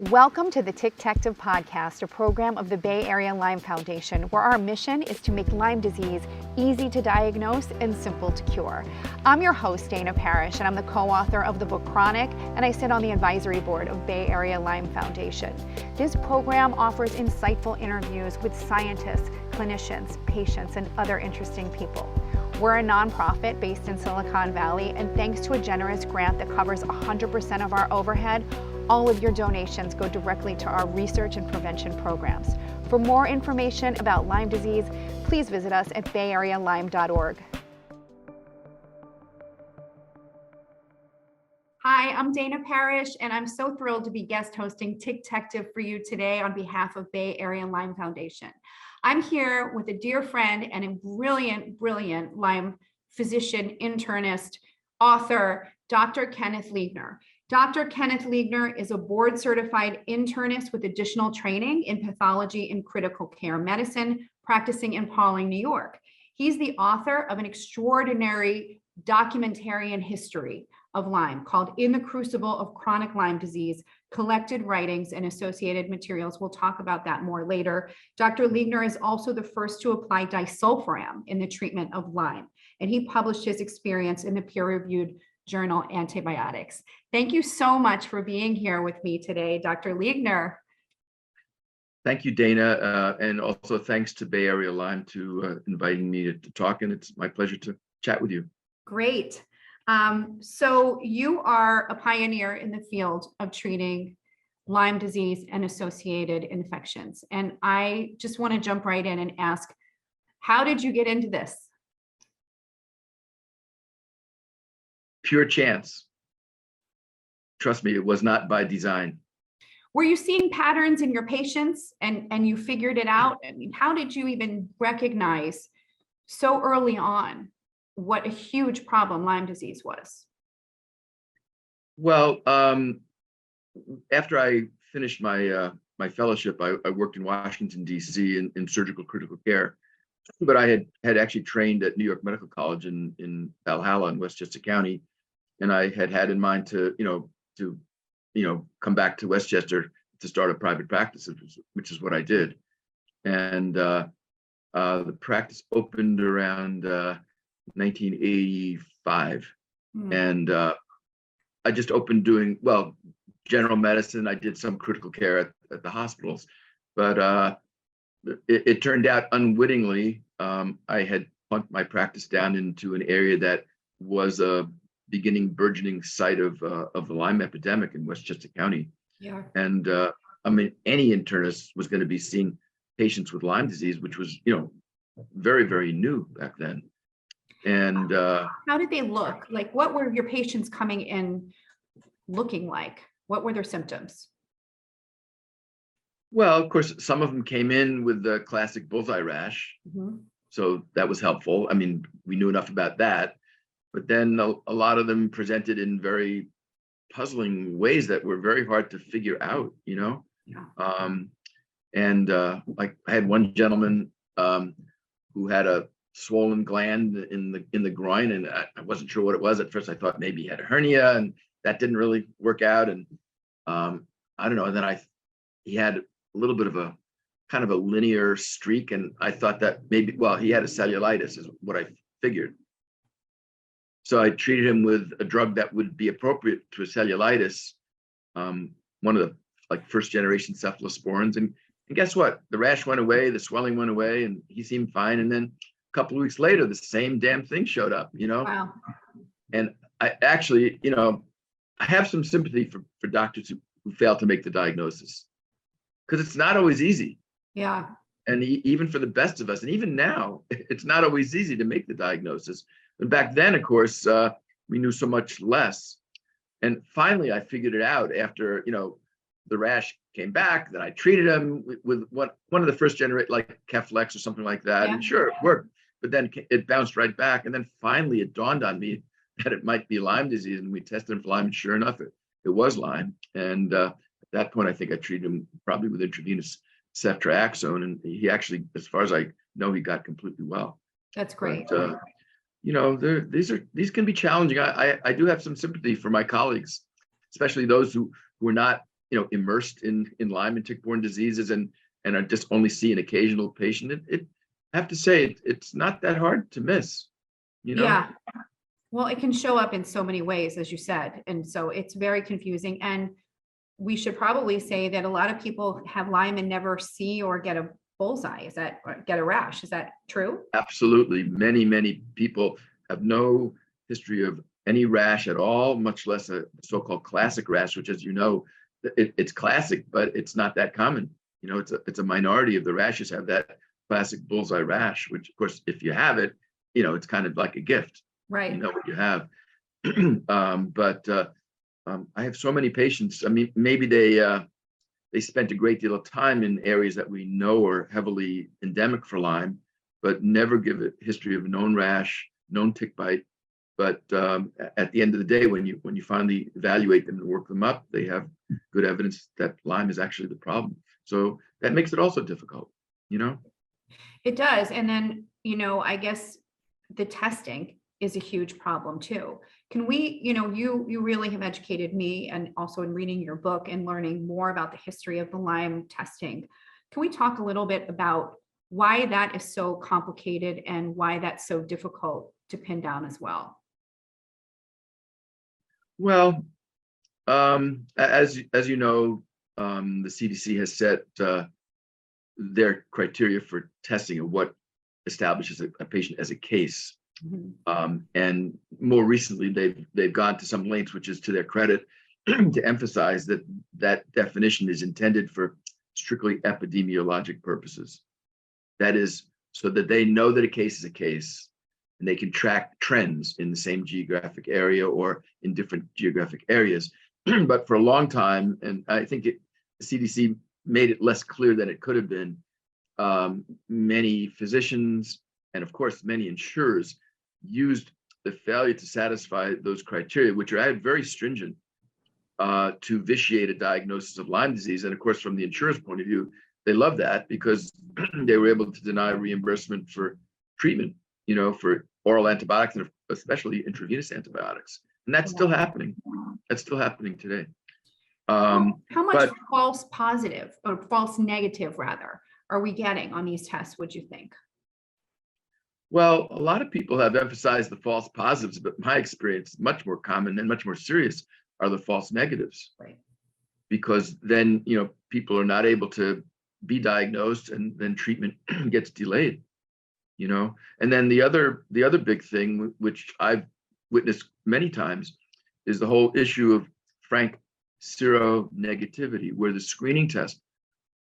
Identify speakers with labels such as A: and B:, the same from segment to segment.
A: Welcome to the Tick-Tective Podcast, a program of the Bay Area Lyme Foundation, where our mission is to make Lyme disease easy to diagnose and simple to cure. I'm your host, Dana Parrish, and I'm the co-author of the book Chronic, and I sit on the advisory board of Bay Area Lyme Foundation. This program offers insightful interviews with scientists, clinicians, patients, and other interesting people. We're a nonprofit based in Silicon Valley, and thanks to a generous grant that covers 100% of our overhead, all of your donations go directly to our research and prevention programs. For more information about Lyme disease, please visit us at bayarealyme.org. Hi, I'm Dana Parrish, and I'm so thrilled to be guest hosting Tick-Tective for you today on behalf of Bay Area Lyme Foundation. I'm here with a dear friend and a brilliant Lyme physician, internist, author, Dr. Kenneth Liegner. Dr. Kenneth Liegner is a board-certified internist with additional training in pathology and critical care medicine, practicing in Pawling, New York. He's the author of an extraordinary documentarian history of Lyme called In the Crucible of Chronic Lyme Disease, Collected Writings and Associated Materials. We'll talk about that more later. Dr. Liegner is also the first to apply disulfiram in the treatment of Lyme, and he published his experience in the peer-reviewed journal Antibiotics. Thank you so much for being here with me today, Dr. Liegner.
B: Thank you, Dana, and also thanks to Bay Area Lyme to inviting me to talk, and it's my pleasure to chat with you.
A: Great. So you are a pioneer in the field of treating Lyme disease and associated infections. And I just want to jump right in and ask, how did you get into this?
B: Pure chance. Trust me, it was not by design.
A: Were you seeing patterns in your patients and you figured it out? I mean, how did you even recognize so early on what a huge problem Lyme disease was?
B: Well, after I finished my my fellowship, I worked in Washington, D.C. in surgical critical care, but I had actually trained at New York Medical College in Valhalla in Westchester County, and I had in mind to come back to Westchester to start a private practice, which is what I did, and the practice opened around 1985, and I just opened doing general medicine. I did some critical care at the hospitals, but it turned out unwittingly I had plunked my practice down into an area that was a burgeoning site of the Lyme epidemic in Westchester County.
A: Yeah.
B: And I mean, any internist was going to be seeing patients with Lyme disease, which was very, very new back then. And
A: how did they look? Like, what were your patients coming in looking like? What were their symptoms?
B: Well, of course, some of them came in with the classic bullseye rash.
A: Mm-hmm.
B: So that was helpful. I mean, we knew enough about that. But then a lot of them presented in very puzzling ways that were very hard to figure out,
A: Yeah.
B: Like I had one gentleman who had a swollen gland in the groin, and I wasn't sure what it was at first. I thought maybe he had a hernia, and that didn't really work out. And I don't know. And then he had a little bit of a kind of a linear streak, and I thought that maybe he had a cellulitis is what I figured. So I treated him with a drug that would be appropriate to a cellulitis, one of the first generation cephalosporins, and guess what? The rash went away, the swelling went away, and he seemed fine. And then a couple of weeks later, the same damn thing showed up,
A: Wow.
B: And I actually, I have some sympathy for doctors who fail to make the diagnosis, because it's not always easy.
A: Yeah.
B: And even for the best of us, and even now, it's not always easy to make the diagnosis. And back then, of course, we knew so much less. And finally, I figured it out after, the rash came back. Then I treated him with one of the first generation, like Keflex or something like that.
A: Yeah.
B: And sure, it worked. But then it bounced right back. And then finally, it dawned on me that it might be Lyme disease. And we tested him for Lyme. And sure enough, it was Lyme. And at that point, I think I treated him probably with intravenous ceftriaxone. And he actually, as far as I know, he got completely well.
A: That's great.
B: But, these can be challenging. I do have some sympathy for my colleagues, especially those who are not immersed in Lyme and tick-borne diseases and I just only see an occasional patient, I have to say it's not that hard to miss,
A: Yeah. Well, it can show up in so many ways, as you said. And so it's very confusing. And we should probably say that a lot of people have Lyme and never see or get a bullseye. Or get a rash? Is that true?
B: Absolutely. Many people have no history of any rash at all, much less a so-called classic rash, which, as you know, it's classic, but it's not that common. It's a minority of the rashes have that classic bullseye rash, which, of course, if you have it, it's kind of like a gift.
A: Right.
B: You know what you have. But I have so many patients. I mean, maybe they spent a great deal of time in areas that we know are heavily endemic for Lyme, but never give a history of known rash, known tick bite. But at the end of the day, when you finally evaluate them and work them up, they have good evidence that Lyme is actually the problem. So that makes it also difficult,
A: It does. And then, I guess the testing is a huge problem too. Can we, you really have educated me and also in reading your book and learning more about the history of the Lyme testing. Can we talk a little bit about why that is so complicated and why that's so difficult to pin down as well?
B: Well, as you know, the CDC has set their criteria for testing of what establishes a patient as a case.
A: Mm-hmm.
B: And more recently, they've gone to some lengths, which is to their credit, to emphasize that definition is intended for strictly epidemiologic purposes. That is, so that they know that a case is a case, and they can track trends in the same geographic area or in different geographic areas. But for a long time, and I think the CDC made it less clear than it could have been, many physicians and, of course, many insurers used the failure to satisfy those criteria, which are very stringent, to vitiate a diagnosis of Lyme disease. And of course, from the insurer's point of view, they love that because they were able to deny reimbursement for treatment, for oral antibiotics and especially intravenous antibiotics. And that's still happening. That's still happening today.
A: How much false positive or false negative, rather, are we getting on these tests, would you think?
B: Well, a lot of people have emphasized the false positives, but my experience, much more common and much more serious, are the false negatives.
A: Right.
B: Because then, people are not able to be diagnosed and then treatment gets delayed, And then the other big thing, which I've witnessed many times, is the whole issue of frank seronegativity, where the screening test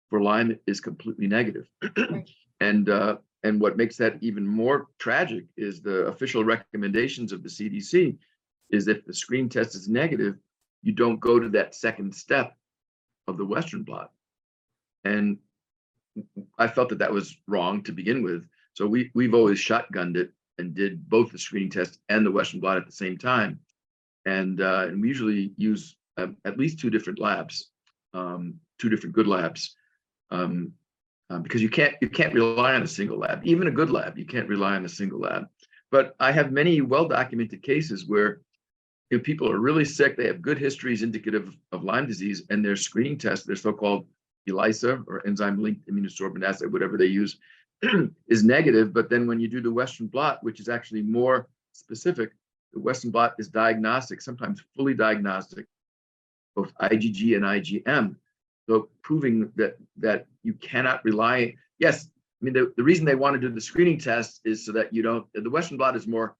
B: for Lyme is completely negative. Right. And what makes that even more tragic is the official recommendations of the CDC is if the screening test is negative, you don't go to that second step of the Western blot. And I felt that was wrong to begin with. So we've always shotgunned it and did both the screening test and the Western blot at the same time. And we usually use at least two different labs, two different good labs. Because you can't rely on a single lab, even a good lab. You can't rely on a single lab. But I have many well-documented cases where people are really sick. They have good histories indicative of Lyme disease, and their screening test, their so-called ELISA or enzyme-linked immunosorbent assay, whatever they use, is negative. But then when you do the Western blot, which is actually more specific, the Western blot is diagnostic, sometimes fully diagnostic, both IgG and IgM. So proving that you cannot rely. Yes, I mean the reason they want to do the screening test is so that you don't. The Western blot is more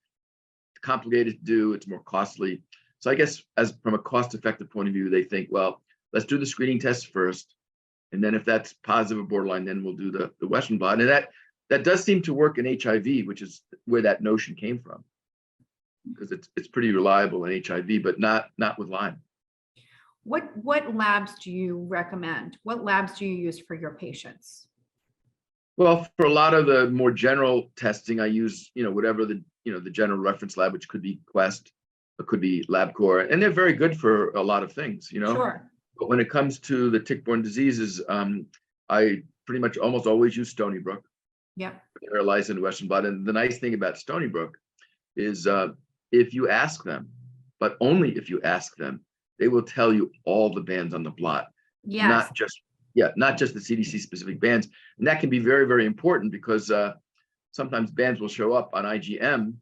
B: complicated to do. It's more costly. So I guess as from a cost-effective point of view, they think, well, let's do the screening test first, and then if that's positive or borderline, then we'll do the Western blot. And that does seem to work in HIV, which is where that notion came from, because it's pretty reliable in HIV, but not with Lyme.
A: What labs do you recommend? What labs do you use for your patients?
B: Well, for a lot of the more general testing, I use, whatever the general reference lab, which could be Quest, it could be LabCorp, and they're very good for a lot of things,
A: Sure.
B: But when it comes to the tick-borne diseases, I pretty much almost always use Stony Brook.
A: Yeah.
B: ELISA and Western blot. And the nice thing about Stony Brook is if you ask them, but only if you ask them, they will tell you all the bands on the blot.
A: Yes,
B: not just, yeah, not just the CDC specific bans. And that can be very, very important because sometimes bans will show up on IgM,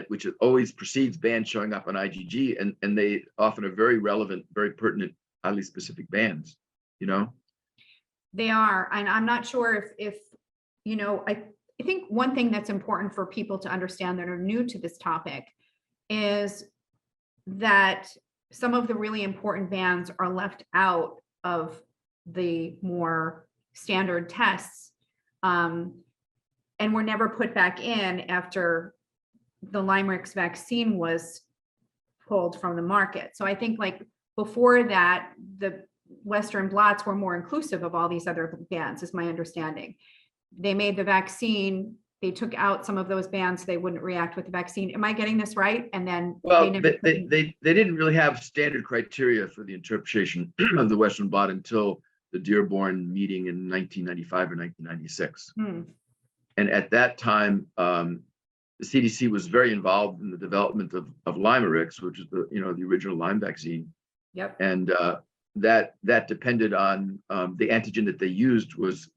B: which always precedes bans showing up on IgG, and they often are very relevant, very pertinent, highly specific bans, you know?
A: they are. And I'm not sure if you know, I think one thing that's important for people to understand that are new to this topic is that some of the really important bans are left out of the more standard tests, and were never put back in after the Lymerix vaccine was pulled from the market. So I think like before that, the Western blots were more inclusive of all these other bans, is my understanding. They made the vaccine, they took out some of those bans so they wouldn't react with the vaccine. Am I getting this right? And then
B: Well, they didn't really have standard criteria for the interpretation of the Western blot until the Dearborn meeting in 1995 or 1996. And at that time, the CDC was very involved in the development of Lymerix, which is the original Lyme vaccine.
A: Yep.
B: And that depended on the antigen that they used was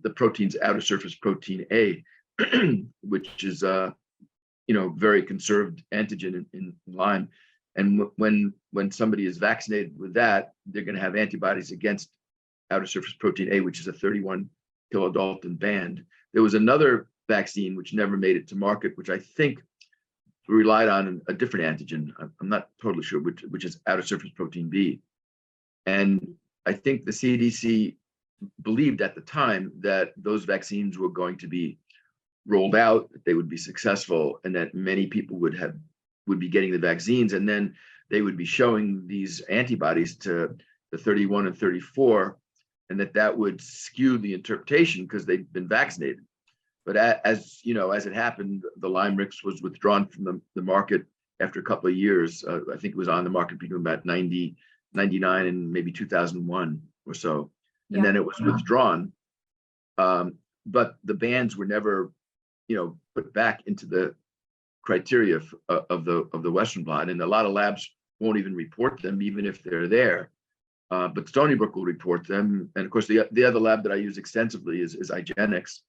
B: the protein's outer surface protein A, which is very conserved antigen in Lyme. And when somebody is vaccinated with that, they're going to have antibodies against outer surface protein A, which is a 31 kilodalton band. There was another vaccine which never made it to market, which I think relied on a different antigen. I'm not totally sure which is outer surface protein B. And I think the CDC believed at the time that those vaccines were going to be rolled out, that they would be successful, and that many people would be getting the vaccines, and then they would be showing these antibodies to the 31 and 34, and that would skew the interpretation because they've been vaccinated. But as it happened, the Lymerix was withdrawn from the market after a couple of years. I think it was on the market between about 99 and maybe 2001 or so. And then it was withdrawn. But the bans were never, put back into the criteria of the Western blot. And a lot of labs won't even report them, even if they're there. But Stony Brook will report them. And of course, the other lab that I use extensively is IGeneX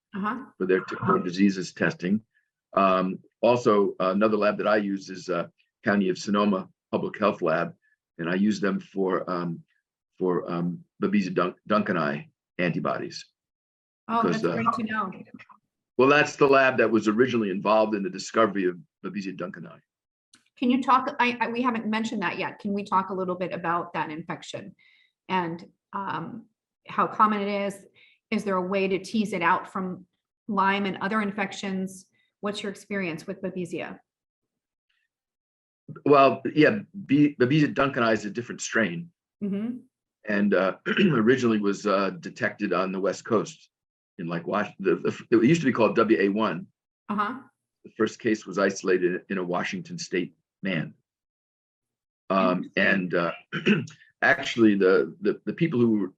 B: for their tick-borne diseases testing. Also, another lab that I use is County of Sonoma Public Health Lab, and I use them for Babesia duncani antibodies.
A: Oh, that's great to know.
B: Well, that's the lab that was originally involved in the discovery of Babesia duncani.
A: Can you talk, we haven't mentioned that yet. Can we talk a little bit about that infection and how common it is? Is there a way to tease it out from Lyme and other infections? What's your experience with Babesia?
B: Well, yeah, Babesia duncani is a different strain. And originally was detected on the West Coast in Washington. It used to be called WA1. The first case was isolated in a Washington State man. And actually, the people who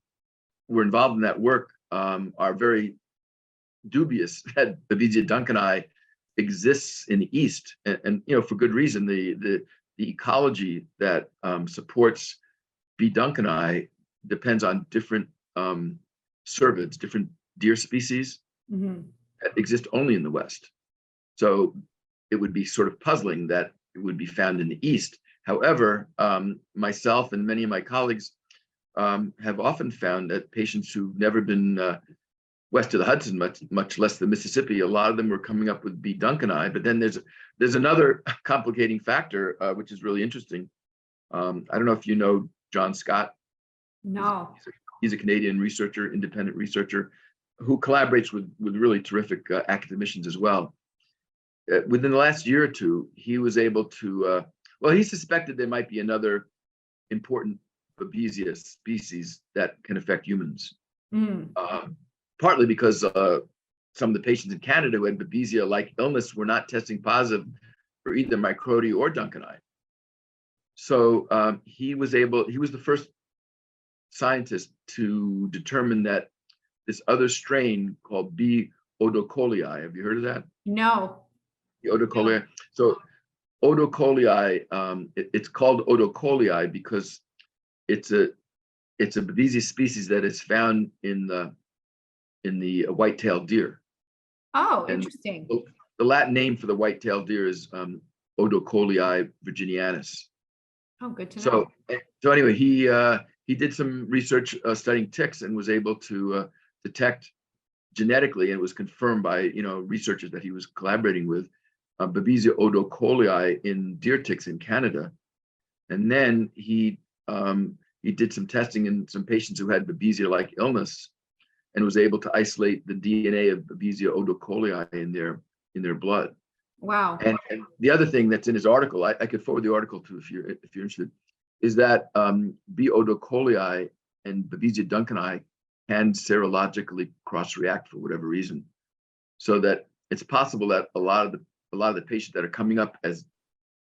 B: were involved in that work are very dubious that Babesia duncani exists in the East, and for good reason. The ecology that supports B. duncani depends on different cervids, different deer species that exist only in the West. So it would be sort of puzzling that it would be found in the East. However, myself and many of my colleagues have often found that patients who've never been west of the Hudson, much less the Mississippi, a lot of them were coming up with B. duncani. But then there's another complicating factor, which is really interesting. I don't know if you know John Scott.
A: No.
B: He's a Canadian researcher, independent researcher, who collaborates with really terrific academicians as well. Within the last year or two, he was able to, he suspected there might be another important Babesia species that can affect humans. Partly because some of the patients in Canada who had Babesia-like illness were not testing positive for either microti or duncani. So he was the first scientist to determine that this other strain called B. odocolii, have you heard of that?
A: No.
B: The odocolii. No. So odocolii, it's called odocolii because it's a it's a Babesia species that is found in the white-tailed deer.
A: Oh,
B: And
A: interesting.
B: the Latin name for the white-tailed deer is Odocolii virginianus.
A: Oh, good to know.
B: So anyway, he did some research studying ticks and was able to detect genetically, and it was confirmed by researchers that he was collaborating with, Babesia odocolii in deer ticks in Canada. And then he did some testing in some patients who had Babesia-like illness, and was able to isolate the DNA of Babesia odocolii in their blood.
A: Wow.
B: And the other thing that's in his article, I could forward the article to if you're interested, is that B. odocolii and Babesia duncani can serologically cross-react for whatever reason, so that it's possible that a lot of the patients that are coming up as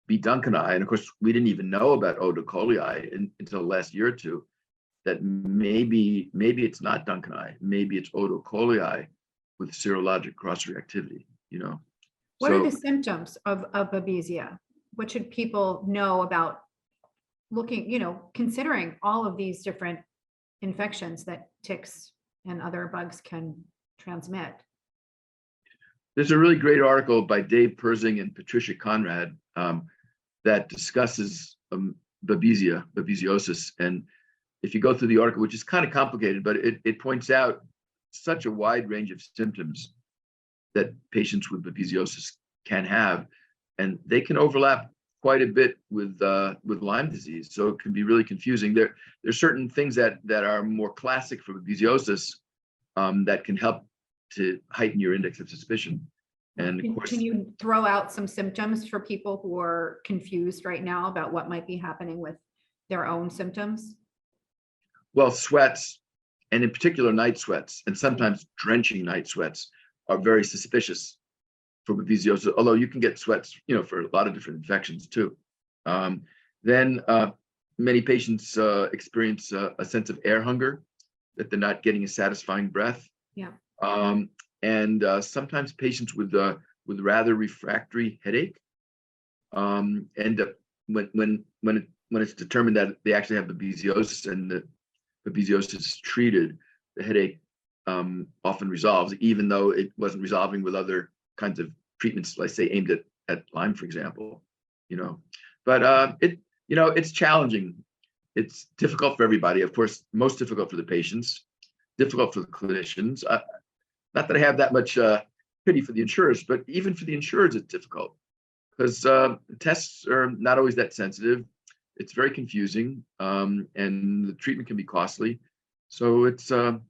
B: B. duncani, and of course we didn't even know about odocolii until the last year or two, that maybe it's not duncani, maybe it's odocolii with serologic cross-reactivity.
A: What
B: So,
A: are the symptoms of Babesia? What should people know about considering all of these different infections that ticks and other bugs can transmit?
B: there's a really great article by Dave Persing and Patricia Conrad that discusses babesiosis. And if you go through the article, which is kind of complicated, but it points out such a wide range of symptoms that patients with babesiosis can have, and they can overlap quite a bit with Lyme disease. So it can be really confusing. There's certain things that are more classic for babesiosis that can help to heighten your index of suspicion. And of course,
A: can you throw out some symptoms for people who are confused right now about what might be happening with their own symptoms?
B: well, sweats, and in particular night sweats, and sometimes drenching night sweats, are very suspicious for babesiosis, although you can get sweats, for a lot of different infections too. Then many patients experience a sense of air hunger, that they're not getting a satisfying breath.
A: Yeah.
B: And sometimes patients with rather refractory headache end up, when it's determined that they actually have babesiosis and the babesiosis is treated, the headache often resolves, even though it wasn't resolving with other kinds of treatments, let's say aimed at Lyme, for example. But it's challenging. It's difficult for everybody. Of course, most difficult for the patients, difficult for the clinicians. Not that I have that much pity for the insurers, but even for the insurers, it's difficult because the tests are not always that sensitive. It's very confusing, and the treatment can be costly. So it's a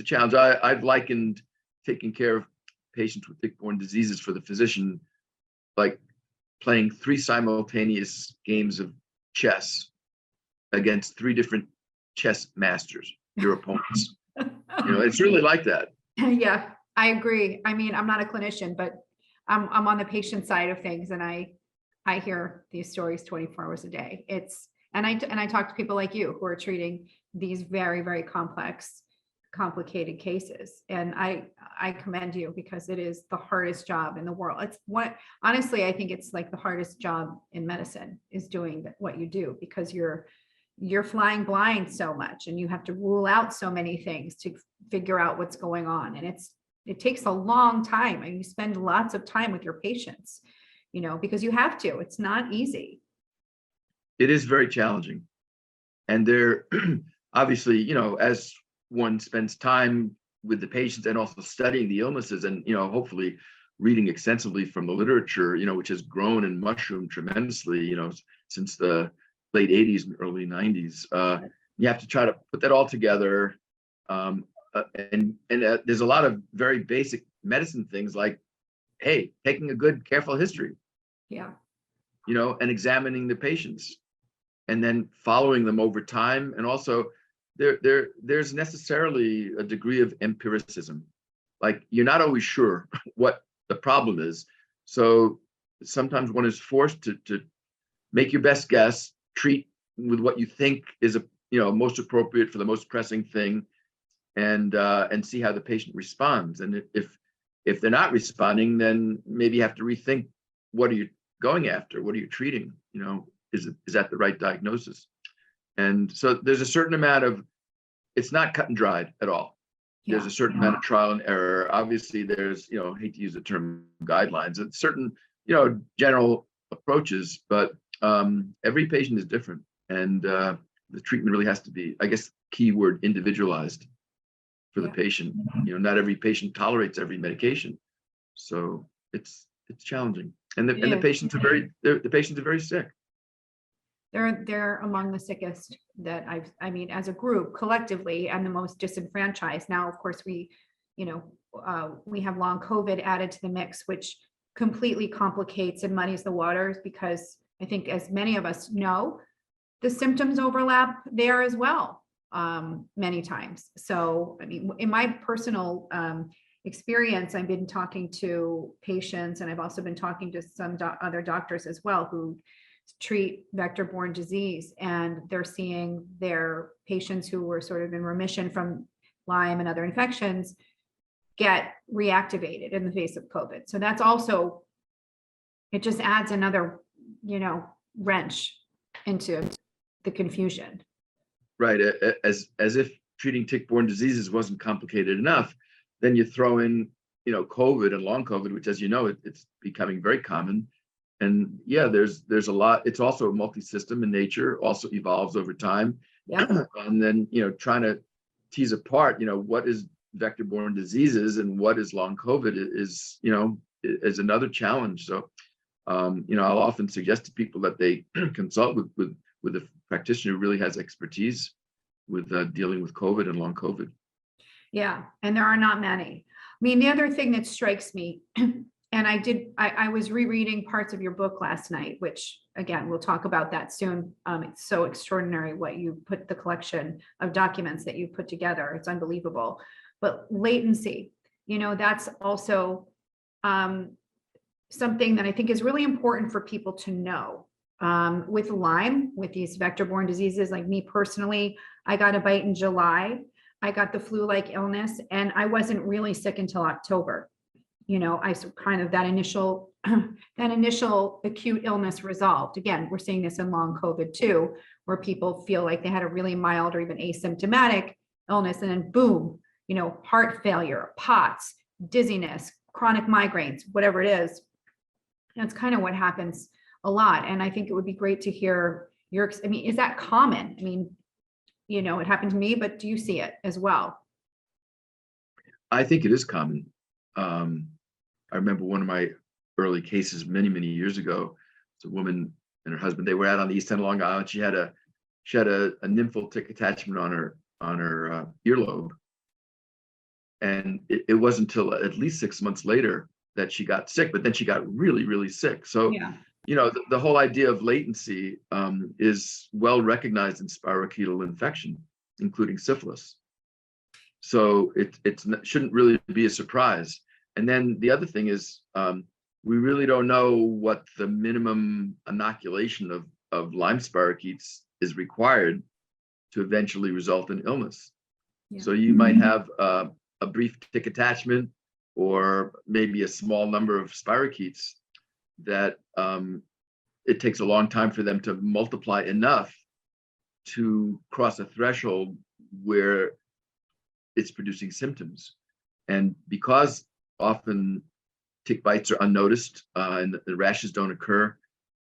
B: challenge. I've likened taking care of patients with tick-borne diseases for the physician like playing 3 simultaneous games of chess against 3 different chess masters, your opponents. It's really like that.
A: Yeah, I agree. I mean, I'm not a clinician, but I'm on the patient side of things, and I hear these stories 24 hours a day. And I talk to people like you who are treating these very, very complex, complicated cases. And I commend you, because it is the hardest job in the world. Honestly, I think it's like the hardest job in medicine is doing what you do, because you're flying blind so much, and you have to rule out so many things to figure out what's going on. And it takes a long time, and you spend lots of time with your patients, because you have to. It's not easy.
B: It is very challenging. And there, obviously, as one spends time with the patients and also studying the illnesses and, hopefully reading extensively from the literature, which has grown and mushroomed tremendously, since the late 80s and early 90s. You have to try to put that all together. And there's a lot of very basic medicine things like, hey, taking a good, careful history.
A: Yeah.
B: And examining the patients and then following them over time. And also there's necessarily a degree of empiricism. Like, you're not always sure what the problem is. So sometimes one is forced to make your best guess, treat with what you think is most appropriate for the most pressing thing, and see how the patient responds. And if they're not responding, then maybe you have to rethink, what are you going after? What are you treating? Is that the right diagnosis? And so there's a certain amount of, it's not cut and dried at all. There's a certain amount of trial and error. Obviously, there's, I hate to use the term guidelines, and certain, general approaches, but every patient is different. And the treatment really has to be, I guess, keyword individualized for the patient. Not every patient tolerates every medication. So it's challenging. And the patients are very sick.
A: They're among the sickest that I mean, as a group collectively, and the most disenfranchised. Now, of course, we have long COVID added to the mix, which completely complicates and muddies the waters, because I think, as many of us know, the symptoms overlap there as well, many times. So, I mean, in my personal experience, I've been talking to patients, and I've also been talking to some other doctors as well who treat vector-borne disease, and they're seeing their patients who were sort of in remission from Lyme and other infections get reactivated in the face of COVID. So that's also, it just adds another, wrench into the confusion.
B: Right. As if treating tick-borne diseases wasn't complicated enough, then you throw in, COVID and long COVID, which, as you know, it's becoming very common. And there's a lot. It's also multi-system in nature, also evolves over time. Yeah. And then, trying to tease apart, what is vector-borne diseases and what is long COVID is another challenge. So, I'll often suggest to people that they consult with a practitioner who really has expertise with dealing with COVID and long COVID.
A: Yeah, and there are not many. I mean, the other thing that strikes me, and I was rereading parts of your book last night, which, again, we'll talk about that soon. It's so extraordinary what you put, the collection of documents that you put together. It's unbelievable. But latency, that's also something that I think is really important for people to know. With Lyme, with these vector-borne diseases, like me personally, I got a bite in July. I got the flu-like illness, and I wasn't really sick until October. I kind of that initial acute illness resolved. Again, we're seeing this in long COVID too, where people feel like they had a really mild or even asymptomatic illness, and then boom, heart failure, POTS, dizziness, chronic migraines, whatever it is. That's kind of what happens a lot. And I think it would be great to hear is that common? I mean, it happened to me, but do you see it as well?
B: I think it is common. I remember one of my early cases many, many years ago. It's a woman and her husband. They were out on the East End of Long Island. She had a nymphal tick attachment on her earlobe, and it wasn't until at least 6 months later that she got sick. But then she got really, really sick. So the whole idea of latency is well recognized in spirochetal infection, including syphilis. So it shouldn't really be a surprise. And then the other thing is, we really don't know what the minimum inoculation of Lyme spirochetes is required to eventually result in illness. Yeah. So you might have a brief tick attachment, or maybe a small number of spirochetes that it takes a long time for them to multiply enough to cross a threshold where it's producing symptoms. And because often tick bites are unnoticed and the rashes don't occur,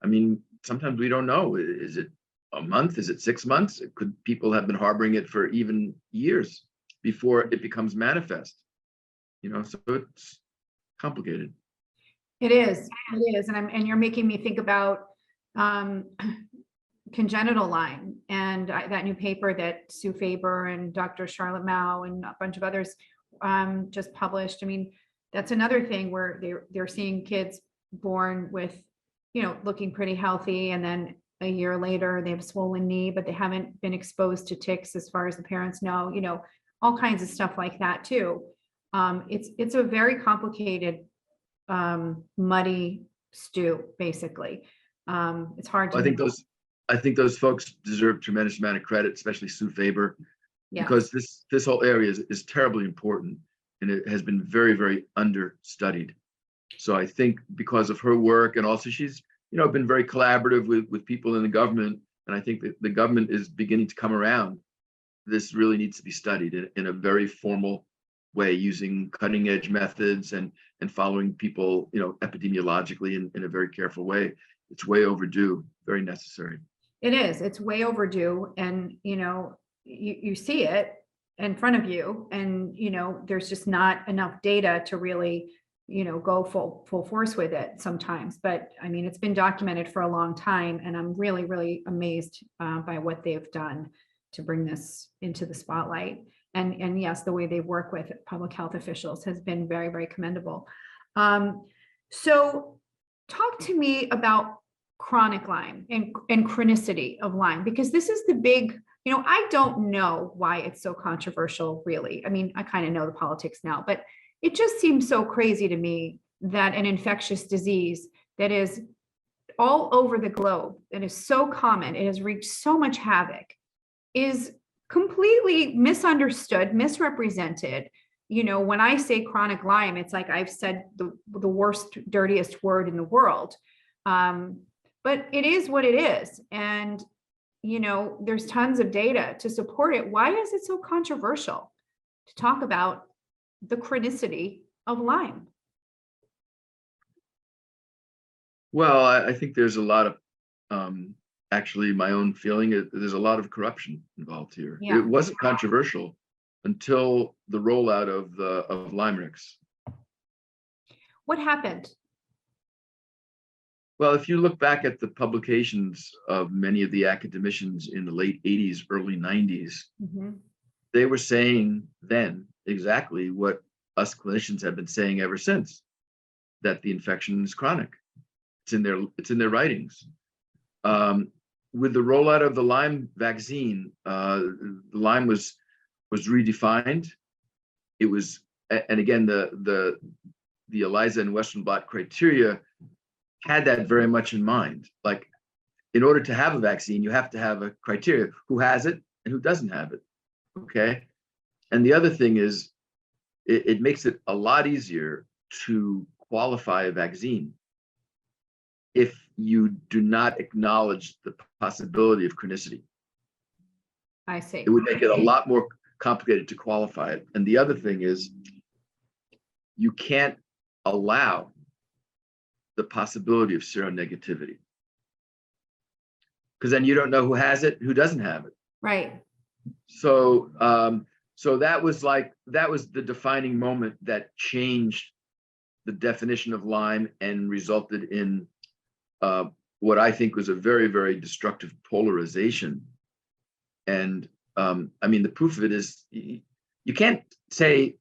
B: I mean, sometimes we don't know. Is it a month? Is it 6 months? People have been harboring it for even years before it becomes manifest. So it's complicated.
A: It is. And you're making me think about congenital Lyme, and that new paper that Sue Faber and Dr. Charlotte Mao and a bunch of others just published. I mean, that's another thing where they're seeing kids born with, looking pretty healthy, and then a year later they have swollen knee, but they haven't been exposed to ticks as far as the parents know, all kinds of stuff like that too. It's a very complicated, muddy stew, basically. It's hard to
B: I think those folks deserve tremendous amount of credit, especially Sue Faber, because this whole area is terribly important, and it has been very, very understudied. So I think because of her work, and also she's been very collaborative with people in the government, and I think that the government is beginning to come around. This really needs to be studied in a very formal way, using cutting edge methods and following people, epidemiologically in a very careful way. It's way overdue, very necessary.
A: It is. It's way overdue. And, you see it in front of you, and, there's just not enough data to really, go full force with it sometimes. But I mean, it's been documented for a long time, and I'm really, really amazed by what they've done to bring this into the spotlight. And yes, the way they work with public health officials has been very, very commendable. So talk to me about chronic Lyme and chronicity of Lyme, because this is the big, I don't know why it's so controversial, really. I mean, I kind of know the politics now, but it just seems so crazy to me that an infectious disease that is all over the globe, that is so common, it has wreaked so much havoc, is completely misunderstood, misrepresented. When I say chronic Lyme, it's like I've said the worst, dirtiest word in the world. But it is what it is. And, there's tons of data to support it. Why is it so controversial to talk about the chronicity of Lyme?
B: Well, I think there's a lot of, actually, my own feeling is there's a lot of corruption involved here.
A: Yeah.
B: It wasn't controversial until the rollout of Limerix.
A: What happened?
B: Well, if you look back at the publications of many of the academicians in the late 80s, early 90s, they were saying then exactly what us clinicians have been saying ever since, that the infection is chronic. It's in their writings. With the rollout of the Lyme vaccine, Lyme was redefined. It was, and again, the ELISA and Western blot criteria had that very much in mind. Like, in order to have a vaccine, you have to have a criteria: who has it and who doesn't have it. Okay. And the other thing is, it makes it a lot easier to qualify a vaccine if you do not acknowledge the possibility of chronicity.
A: I see.
B: It would make it a lot more complicated to qualify it. And the other thing is, you can't allow the possibility of seronegativity, because then you don't know who has it, who doesn't have it.
A: Right.
B: So, so that was the defining moment that changed the definition of Lyme and resulted in what I think was a very, very destructive polarization. And I mean, the proof of it is, you can't say,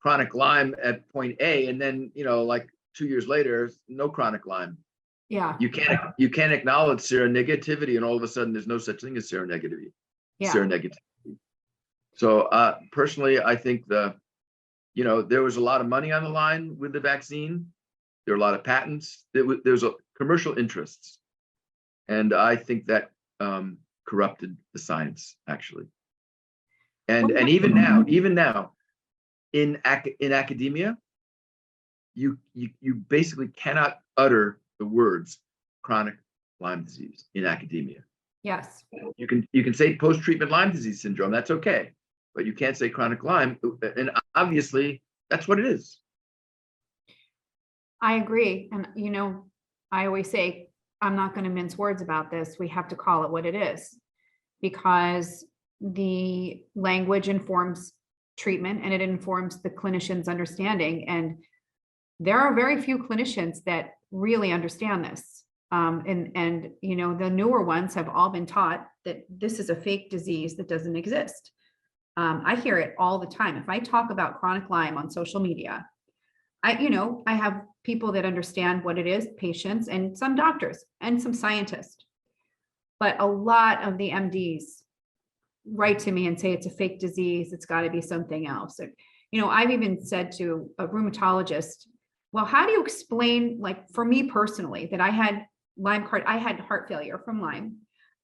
B: chronic Lyme at point A, and then, like 2 years later, no chronic Lyme.
A: Yeah.
B: You can't acknowledge seronegativity, and all of a sudden there's no such thing as seronegativity.
A: Yeah.
B: Seronegativity. So personally, I think there was a lot of money on the line with the vaccine. There were a lot of patents. There's a commercial interests, and I think that corrupted the science, actually. And even now, in academia, you basically cannot utter the words chronic Lyme disease in academia.
A: Yes.
B: You can say post-treatment Lyme disease syndrome. That's okay, but you can't say chronic Lyme, and obviously that's what it is.
A: I agree. And, I always say, I'm not going to mince words about this. We have to call it what it is, because the language informs treatment and it informs the clinician's understanding. And there are very few clinicians that really understand this. And the newer ones have all been taught that this is a fake disease that doesn't exist. I hear it all the time. If I talk about chronic Lyme on social media, I have people that understand what it is, patients and some doctors and some scientists. But a lot of the MDs write to me and say it's a fake disease. It's got to be something else. I've even said to a rheumatologist, well, how do you explain, like, for me personally, that I had I had heart failure from Lyme.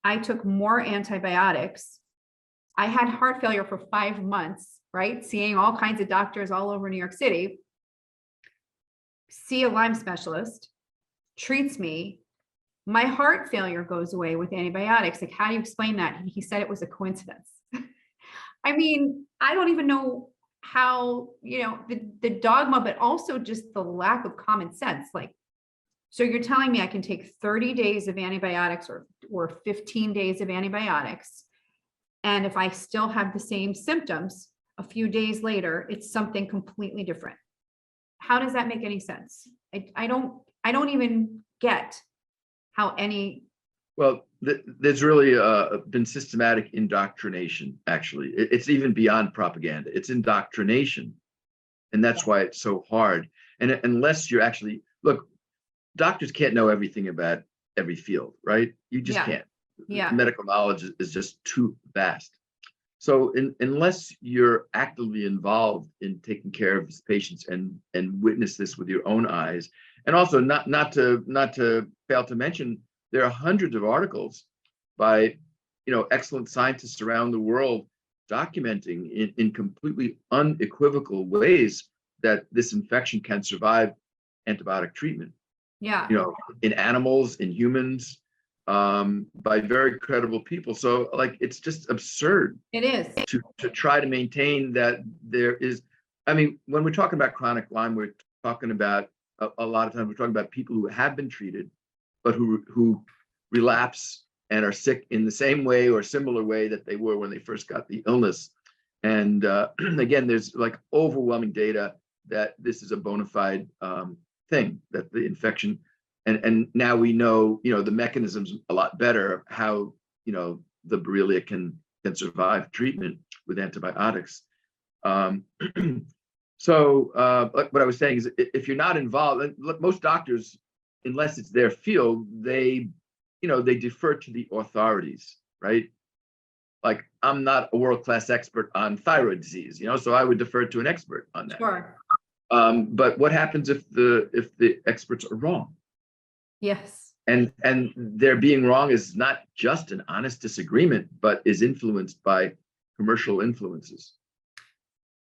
A: I took more antibiotics. I had heart failure for 5 months, right? Seeing all kinds of doctors all over New York City. See a Lyme specialist, treats me, My heart failure goes away with antibiotics. Like, how do you explain that? And he said it was a coincidence. I mean, I don't even know how, the dogma, but also just the lack of common sense. Like, so you're telling me I can take 30 days of antibiotics or 15 days of antibiotics, and if I still have the same symptoms a few days later, it's something completely different. How does that make any sense? I don't even get how any.
B: Well, there's really been systematic indoctrination, actually. It's even beyond propaganda. It's indoctrination. And that's why it's so hard. And unless you're actually, look, doctors can't know everything about every field, right? You just can't.
A: Yeah.
B: Medical knowledge is just too vast. So unless you're actively involved in taking care of these patients and witness this with your own eyes, and also not to fail to mention, there are hundreds of articles by excellent scientists around the world documenting in completely unequivocal ways that this infection can survive antibiotic treatment.
A: Yeah.
B: In animals, in humans, by very credible people. So like, it's just absurd.
A: It is.
B: To try to maintain that there is, I mean, when we're talking about chronic Lyme, we're talking about a lot of times we're talking about people who have been treated, but who relapse and are sick in the same way or similar way that they were when they first got the illness. And again, there's like overwhelming data that this is a bona fide thing, that the infection, and now we know, the mechanisms a lot better, how, the Borrelia can survive treatment with antibiotics. So what I was saying is, if you're not involved, most doctors, unless it's their field, they defer to the authorities, right? Like, I'm not a world-class expert on thyroid disease, so I would defer to an expert on that.
A: Sure.
B: But what happens if the experts are wrong?
A: Yes.
B: And their being wrong is not just an honest disagreement, but is influenced by commercial influences.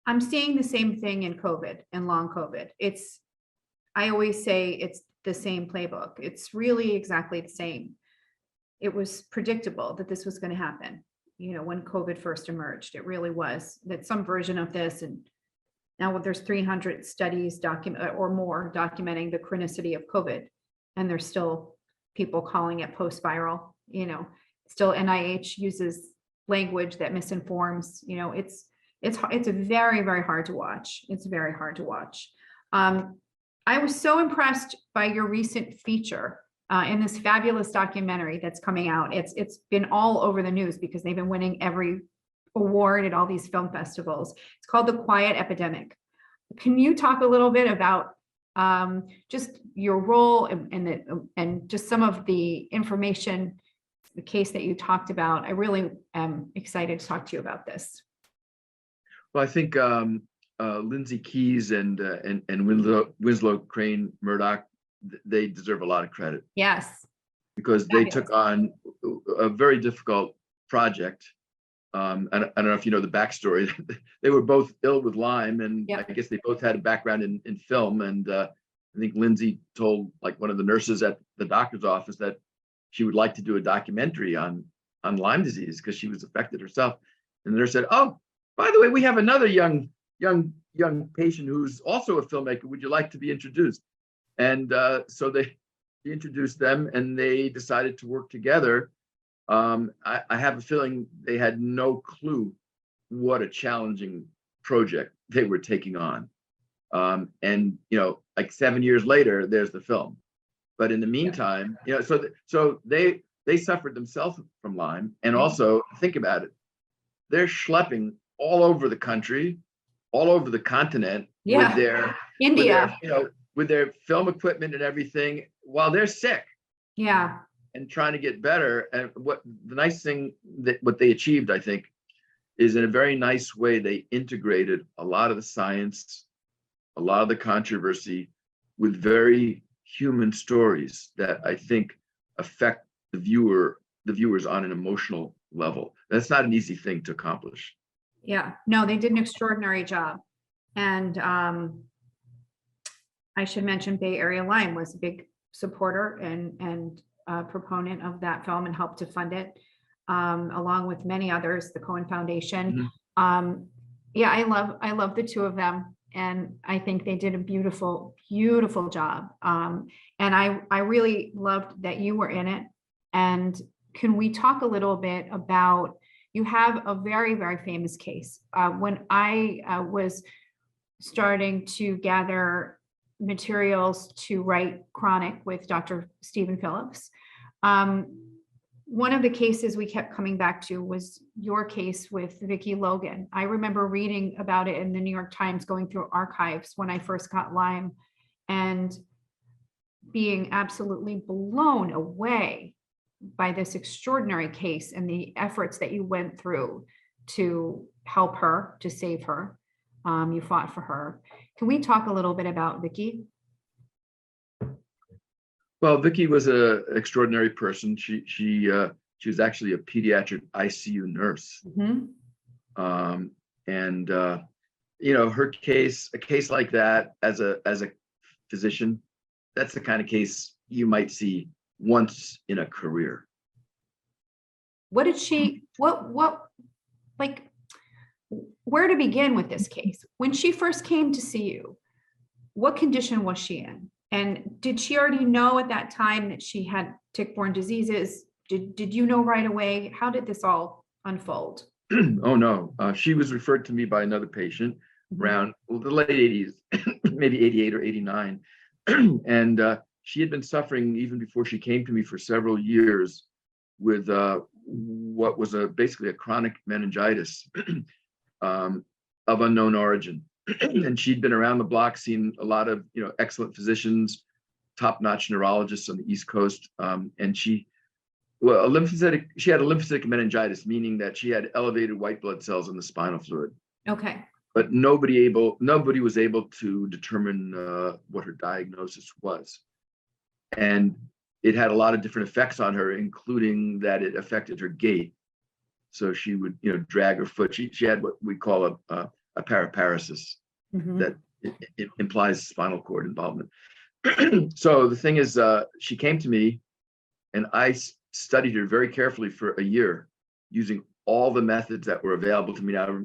A: I'm seeing the same thing in COVID and long COVID. I always say it's the same playbook. It's really exactly the same. It was predictable that this was going to happen. When COVID first emerged, it really was that some version of this. And now there's 300 studies or more documenting the chronicity of COVID, and there's still people calling it post-viral. Still NIH uses language that misinforms. It's very, very hard to watch. It's very hard to watch. I was so impressed by your recent feature in this fabulous documentary that's coming out. It's been all over the news because they've been winning every award at all these film festivals. It's called The Quiet Epidemic. Can you talk a little bit about just your role and just some of the information, the case that you talked about? I really am excited to talk to you about this.
B: Well, I think Lindsay Keys and Winslow Crane Murdoch, they deserve a lot of credit.
A: Yes.
B: Because they took on a very difficult project. I don't know if you know the backstory. They were both ill with Lyme, and I guess they both had a background in film. And I think Lindsay told like one of the nurses at the doctor's office that she would like to do a documentary on Lyme disease because she was affected herself. And the nurse said, "Oh, by the way, we have another young patient who's also a filmmaker. Would you like to be introduced?" And so they introduced them, and they decided to work together. I have a feeling they had no clue what a challenging project they were taking on. And like 7 years later, there's the film. But in the meantime, so they suffered themselves from Lyme, and also think about it, they're schlepping all over the country, all over the continent with their
A: India,
B: with their film equipment and everything while they're sick.
A: Yeah.
B: And trying to get better. And what the nice thing that what they achieved, I think, is in a very nice way, they integrated a lot of the science, a lot of the controversy with very human stories that I think affect the viewers on an emotional level. That's not an easy thing to accomplish.
A: Yeah, no, they did an extraordinary job. And I should mention Bay Area Lyme was a big supporter and proponent of that film and helped to fund it, along with many others, the Cohen Foundation. Yeah, I love the two of them, and I think they did a beautiful, beautiful job. And I really loved that you were in it. And can we talk a little bit about, you have a very, very famous case. When I was starting to gather materials to write Chronic with Dr. Stephen Phillips, one of the cases we kept coming back to was your case with Vicki Logan. I remember reading about it in the New York Times, going through archives when I first got Lyme, and being absolutely blown away by this extraordinary case and the efforts that you went through to help her, to save her. You fought for her. Can we talk a little bit about Vicki?
B: Well, Vicki was an extraordinary person. She was actually a pediatric ICU nurse. And her case, a case like that, as a physician, that's the kind of case you might see once in a career.
A: What did she, where to begin with this case? When she first came to see you, what condition was she in? And did she already know at that time that she had tick-borne diseases? Did you know right away? How did this all unfold?
B: Oh, no. She was referred to me by another patient around the late 80s, maybe 88 or 89. And she had been suffering even before she came to me for several years with what was basically a chronic meningitis of unknown origin. And she'd been around the block, seen a lot of excellent physicians, top-notch neurologists on the East Coast, and she had a lymphocytic meningitis, meaning that she had elevated white blood cells in the spinal fluid.
A: Okay.
B: But nobody was able to determine what her diagnosis was, and it had a lot of different effects on her, including that it affected her gait. So she would drag her foot. She had what we call a paraparesis that it implies spinal cord involvement. So the thing is, she came to me, and I studied her very carefully for a year, using all the methods that were available to me. Now,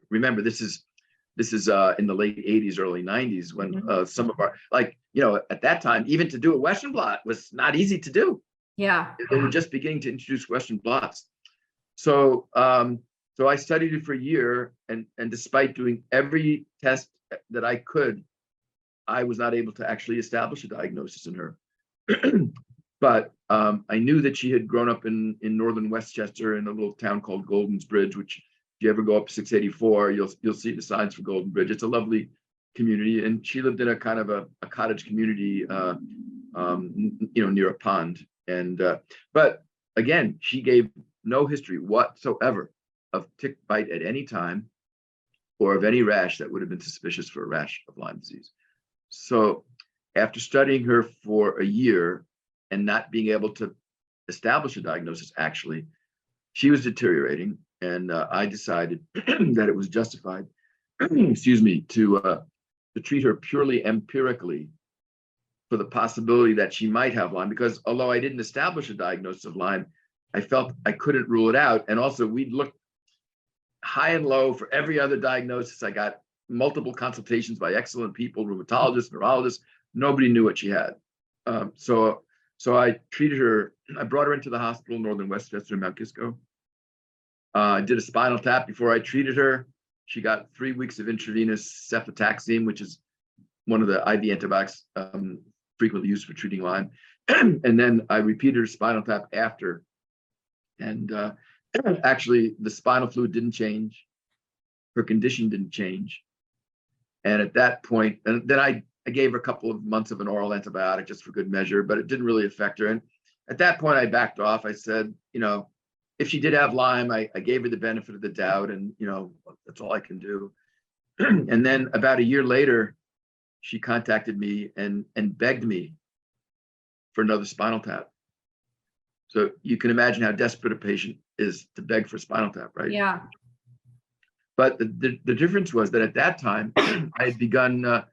B: remember, this is in the late 80s, early 90s, when some of our, at that time, even to do a Western blot was not easy to do.
A: Yeah.
B: They were just beginning to introduce Western blots. So I studied it for a year, and despite doing every test that I could, I was not able to actually establish a diagnosis in her. But I knew that she had grown up in northern Westchester in a little town called Golden's Bridge, which, if you ever go up 684, you'll see the signs for Golden Bridge. It's a lovely community, and she lived in a kind of a cottage community, near a pond. And but again, she gave no history whatsoever of tick bite at any time, or of any rash that would have been suspicious for a rash of Lyme disease. So after studying her for a year and not being able to establish a diagnosis, actually, she was deteriorating, and I decided that it was justified, to treat her purely empirically for the possibility that she might have Lyme, because although I didn't establish a diagnosis of Lyme, I felt I couldn't rule it out. And also, we'd looked high and low for every other diagnosis. I got multiple consultations by excellent people, rheumatologists, neurologists. Nobody knew what she had. So I treated her. I brought her into the hospital in northern Westchester, Mount Kisco. I did a spinal tap before I treated her. She got 3 weeks of intravenous cefotaxime, which is one of the IV antibiotics frequently used for treating Lyme. And then I repeated her spinal tap after. And actually, the spinal fluid didn't change. Her condition didn't change. And at that point, and then I gave her a couple of months of an oral antibiotic just for good measure, but it didn't really affect her. And at that point, I backed off. I said, if she did have Lyme, I gave her the benefit of the doubt, and that's all I can do. And then about a year later, she contacted me and begged me for another spinal tap. So you can imagine how desperate a patient is to beg for a spinal tap, right?
A: Yeah.
B: But the difference was that at that time, I had begun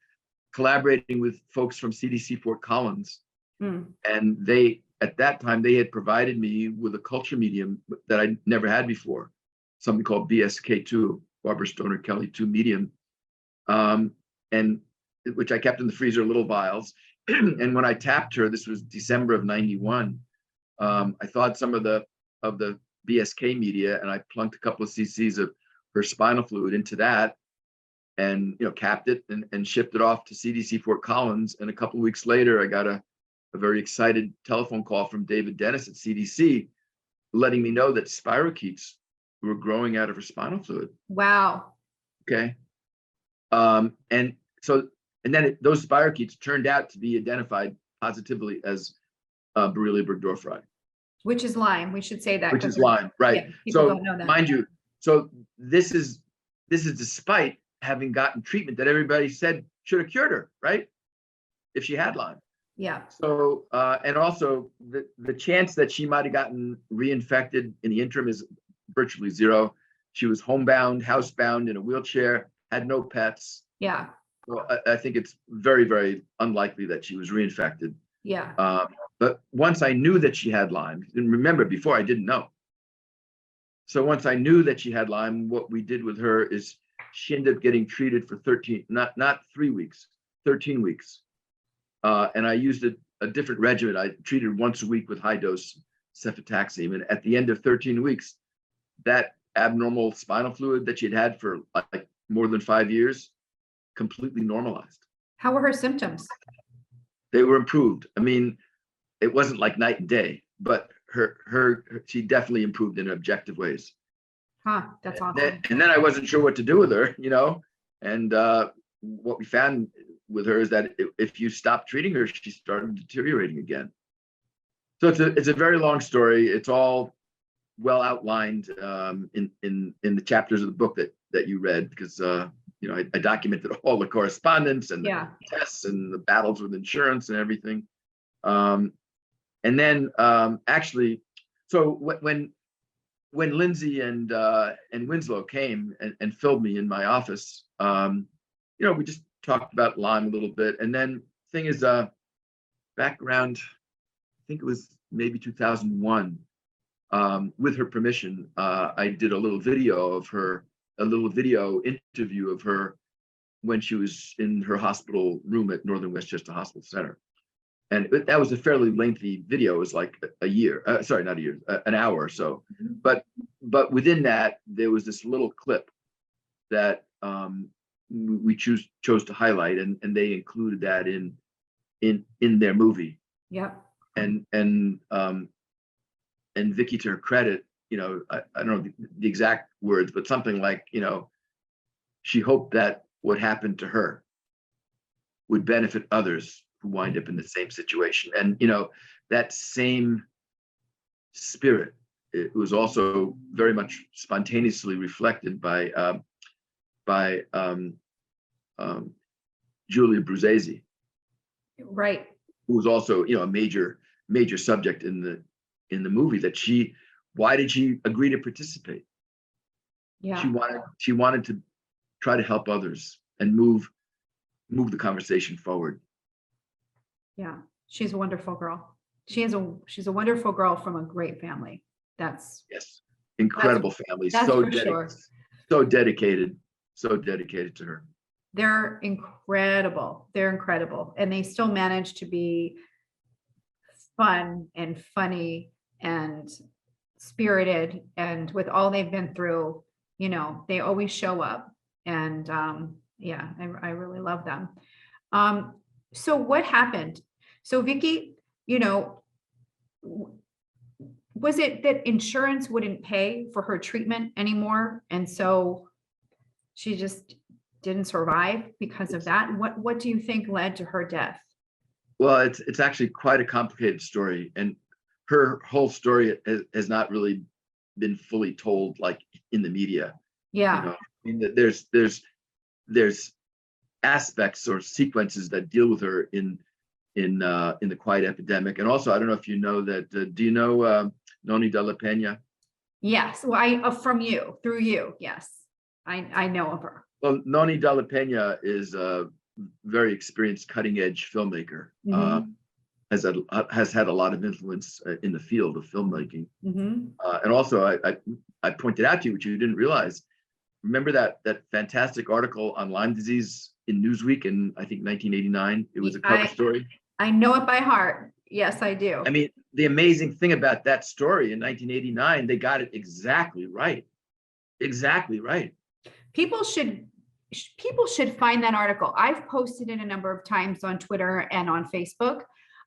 B: collaborating with folks from CDC Fort Collins, and they at that time, they had provided me with a culture medium that I never had before, something called BSK2, Barbara Stoner Kelly 2 medium, and which I kept in the freezer, little vials. And when I tapped her, this was December of '91. I thawed some of the BSK media, and I plunked a couple of cc's of her spinal fluid into that, and capped it and shipped it off to CDC Fort Collins. And a couple of weeks later, I got a very excited telephone call from David Dennis at CDC, letting me know that spirochetes were growing out of her spinal fluid.
A: Wow.
B: Okay. And then those spirochetes turned out to be identified positively as Borrelia burgdorferi,
A: Which is Lyme. We should say that.
B: which is Lyme, right?
A: Yeah, people
B: So
A: don't know that.
B: mind you, so this is despite having gotten treatment that everybody said should have cured her, right? If she had Lyme.
A: Yeah.
B: So and also the chance that she might have gotten reinfected in the interim is virtually zero. She was homebound, housebound, in a wheelchair, had no pets.
A: Yeah.
B: So I think it's very, very unlikely that she was reinfected.
A: Yeah.
B: But once I knew that she had Lyme, and remember, before I didn't know. So once I knew that she had Lyme, what we did with her is she ended up getting treated for 13, not 3 weeks, 13 weeks. And I used a different regimen. I treated once a week with high dose cefotaxime. And at the end of 13 weeks, that abnormal spinal fluid that she had had for like more than 5 years completely normalized.
A: How were her symptoms?
B: They were improved. I mean, it wasn't like night and day, but she definitely improved in objective ways.
A: Huh, that's awesome.
B: And then I wasn't sure what to do with her, and what we found with her is that if you stop treating her, she started deteriorating again. So it's a very long story. It's all well outlined in the chapters of the book that you read, because I documented all the correspondence and the tests and the battles with insurance and everything. And then actually, so when Lindsay and Winslow came and filled me in my office, we just talked about Lyme a little bit. And then thing is, back around, I think it was maybe 2001, with her permission, I did a little video interview of her when she was in her hospital room at Northern Westchester Hospital Center. And that was a fairly lengthy video. It was like an hour or so. But within that, there was this little clip that we chose to highlight, and they included that in their movie.
A: Yeah.
B: And Vicky, to her credit, I don't know the exact words, but something like, she hoped that what happened to her would benefit others who wind up in the same situation. And, that same spirit, it was also very much spontaneously reflected by Julia Bruzzese.
A: Right.
B: Who was also, a major subject in the movie. Why did she agree to participate?
A: Yeah.
B: She wanted to try to help others and move the conversation forward.
A: Yeah, she's a wonderful girl. She's a wonderful girl from a great family.
B: Yes, incredible family.
A: That's
B: So
A: for sure.
B: So dedicated to her.
A: They're incredible. And they still manage to be fun and funny and spirited. And with all they've been through, they always show up. And I really love them. So what happened? So Vicky, was it that insurance wouldn't pay for her treatment anymore? And so she just didn't survive because of that? What do you think led to her death?
B: Well, it's actually quite a complicated story, and her whole story has not really been fully told, like in the media.
A: Yeah.
B: I mean, there's aspects or sequences that deal with her in the quiet epidemic. And also, I don't know if you know that. Do you know Noni de la Pena?
A: Yes. Well, through you. Yes, I know of her.
B: Well, Noni de la Pena is a very experienced, cutting-edge filmmaker.
A: Mm-hmm.
B: has had a lot of influence in the field of filmmaking.
A: Mm-hmm.
B: And also, I pointed out to you, which you didn't realize. Remember that fantastic article on Lyme disease in Newsweek in, I think, 1989? It was a cover story.
A: I know it by heart. Yes, I do.
B: I mean, the amazing thing about that story in 1989, they got it exactly right. Exactly right.
A: People should find that article. I've posted it a number of times on Twitter and on Facebook.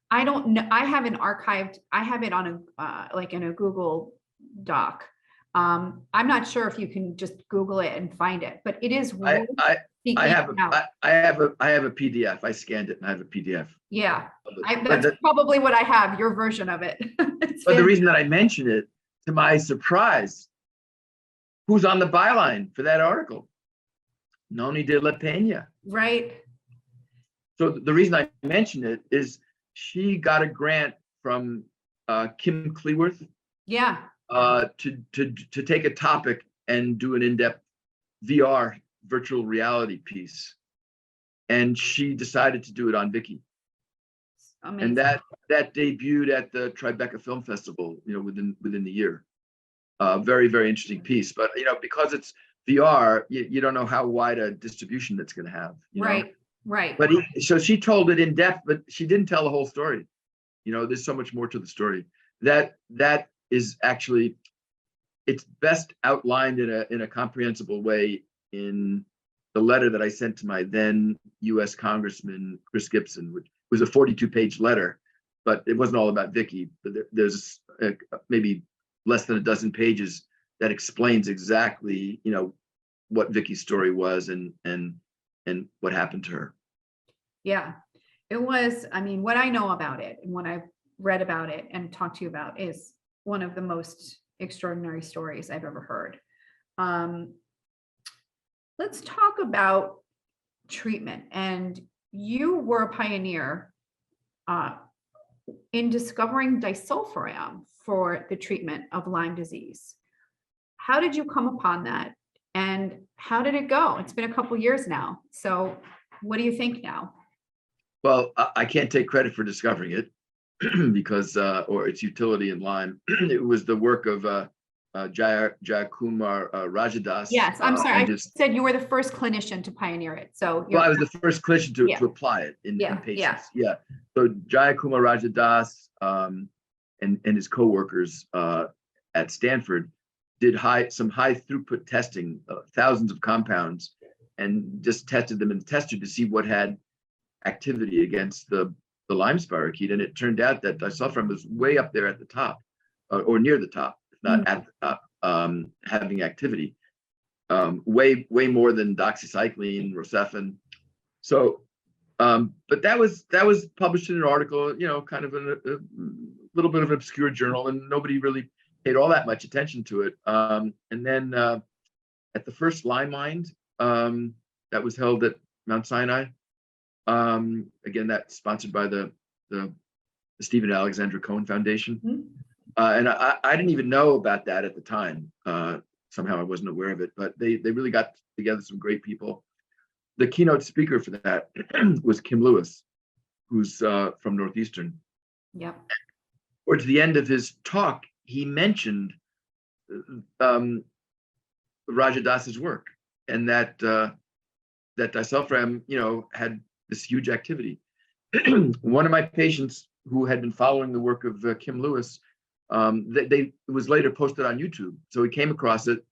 A: I don't know. I have it archived. I have it on a like in a Google Doc. I'm not sure if you can just Google it and find it, but it is.
B: I have a PDF. I scanned it and I have a PDF.
A: Yeah, that's probably what I have. Your version of it.
B: But the reason that I mention it, to my surprise, who's on the byline for that article? Noni de la Peña.
A: Right.
B: So the reason I mention it is she got a grant from Kim Cleworth.
A: Yeah.
B: To take a topic and do an in-depth VR virtual reality piece, and she decided to do it on Vicky. Amazing. And that debuted at the Tribeca Film Festival, within the year. Very, very interesting piece, but because it's VR, you don't know how wide a distribution that's going to have.
A: Right.
B: But so she told it in depth, but she didn't tell the whole story. There's so much more to the story. That is actually, it's best outlined in a comprehensible way in the letter that I sent to my then U.S. Congressman Chris Gibson, which was a 42-page letter, but it wasn't all about Vicky. But there's maybe less than a dozen pages that explains exactly, what Vicky's story was and what happened to her.
A: Yeah, it was. I mean, what I know about it and what I've read about it and talked to you about is one of the most extraordinary stories I've ever heard. Let's talk about treatment. And you were a pioneer in discovering disulfiram for the treatment of Lyme disease. How did you come upon that? And how did it go? It's been a couple years now. So what do you think now?
B: Well, I can't take credit for discovering it because, or its utility in Lyme. It was the work of Jayakumar Rajadas.
A: Yes, I'm sorry. I said you were the first clinician to pioneer it. So
B: I was the first clinician to apply it in patients. Yeah. So Jayakumar Rajadas and his co-workers at Stanford did some high throughput testing, thousands of compounds, and just tested them in the test tube to see what had activity against the Lyme spirochete. And it turned out that disulfiram was way up there at the top, or near the top, if not at the top, having activity, way more than doxycycline, Rocephin. So, but that was published in an article, kind of a little bit of an obscure journal, and nobody really paid all that much attention to it. And then at the first Lyme Mind that was held at Mount Sinai, again, that's sponsored by the Stephen and Alexandra Cohen Foundation. And I didn't even know about that at the time. Somehow I wasn't aware of it, but they really got together some great people. The keynote speaker for that was Kim Lewis, who's from Northeastern.
A: Yep.
B: Towards the end of his talk, he mentioned Rajadas's work, and that disulfiram, had this huge activity. One of my patients who had been following the work of Kim Lewis, it was later posted on YouTube. So he came across it,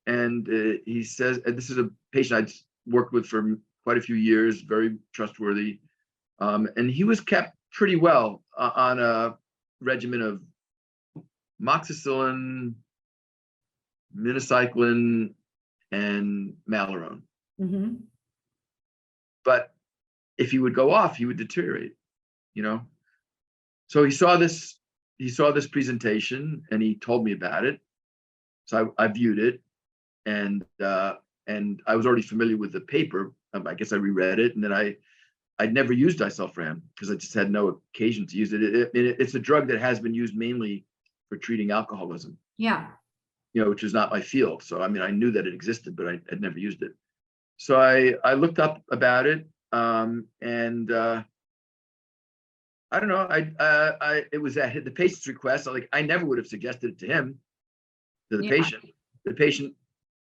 B: and he says, and this is a patient I'd worked with for quite a few years, very trustworthy, and he was kept pretty well on a regimen of moxicillin, minocycline, and Malarone.
A: Mm-hmm.
B: But if he would go off, he would deteriorate, So he saw this presentation and he told me about it. So I viewed it, and I was already familiar with the paper. I guess I reread it, and then I'd never used disulfiram because I just had no occasion to use it. It's a drug that has been used mainly for treating alcoholism.
A: Yeah.
B: Which is not my field. So, I knew that it existed, but I had never used it. So I looked up about it, and I don't know. It was at the patient's request. I never would have suggested it to him, to the
A: Yeah.
B: patient. The patient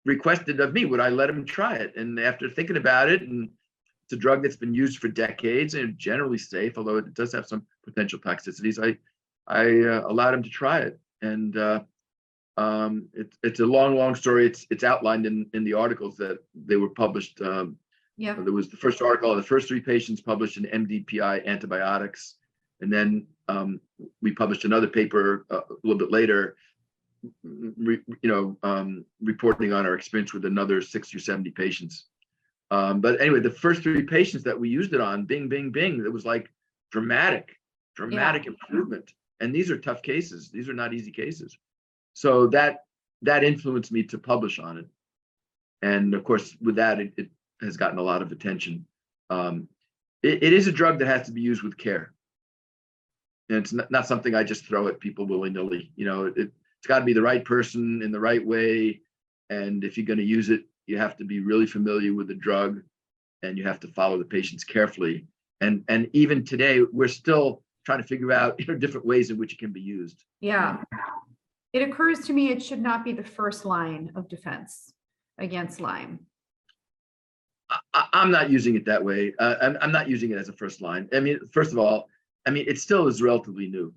B: requested of me, would I let him try it? And after thinking about it, and it's a drug that's been used for decades and generally safe, although it does have some potential toxicities, I allowed him to try it. And it's a long story. It's outlined in the articles that they were published.
A: Yeah.
B: There was the first article, the first 3 patients published in MDPI antibiotics. And then we published another paper a little bit later, reporting on our experience with another 60 or 70 patients. But anyway, the first 3 patients that we used it on, bing, bing, bing, it was like dramatic improvement. And these are tough cases. These are not easy cases. So that influenced me to publish on it. And of course, with that, it has gotten a lot of attention. It is a drug that has to be used with care. And it's not something I just throw at people willy-nilly. It's got to be the right person in the right way. And if you're going to use it, you have to be really familiar with the drug, and you have to follow the patients carefully. And even today, we're still trying to figure out different ways in which it can be used.
A: Yeah. It occurs to me it should not be the first line of defense against Lyme.
B: I'm not using it that way. I'm not using it as a first line. I mean, first of all, it still is relatively new.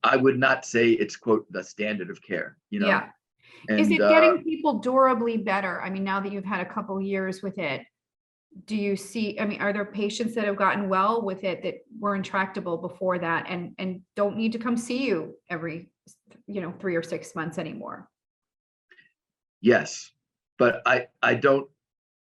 B: I would not say it's, quote, the standard of care,
A: Yeah.
B: And,
A: is it getting people durably better? Now that you've had a couple years with it, do you see, are there patients that have gotten well with it that were intractable before that and don't need to come see you every, 3 or 6 months anymore?
B: Yes, but I don't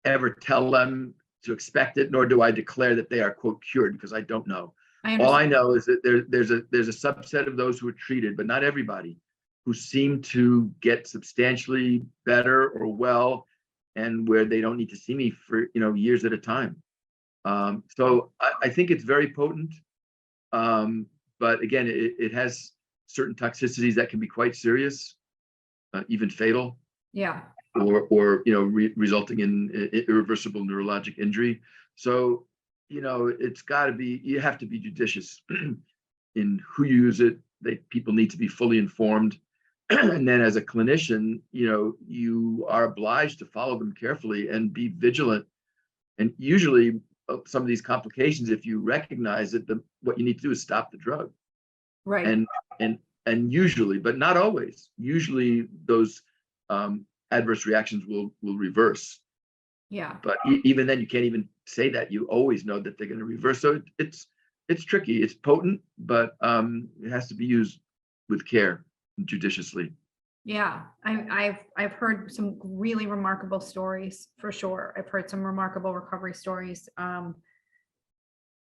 B: ever tell them to expect it, nor do I declare that they are, quote, cured, because I don't know. All I know is that there's a subset of those who are treated, but not everybody, who seem to get substantially better or well, and where they don't need to see me for years at a time. So I think it's very potent, but again, it has certain toxicities that can be quite serious, even fatal.
A: Yeah.
B: Or resulting in irreversible neurologic injury. So it's got to be, you have to be judicious in who you use it. People need to be fully informed. And then as a clinician, you are obliged to follow them carefully and be vigilant. And usually some of these complications, if you recognize it, what you need to do is stop the drug.
A: Right.
B: And usually, but not always, usually those adverse reactions will reverse.
A: Yeah.
B: But even then, you can't even say that. You always know that they're going to reverse. So it's tricky. It's potent, but it has to be used with care and judiciously.
A: Yeah, I've heard some really remarkable stories for sure. I've heard some remarkable recovery stories.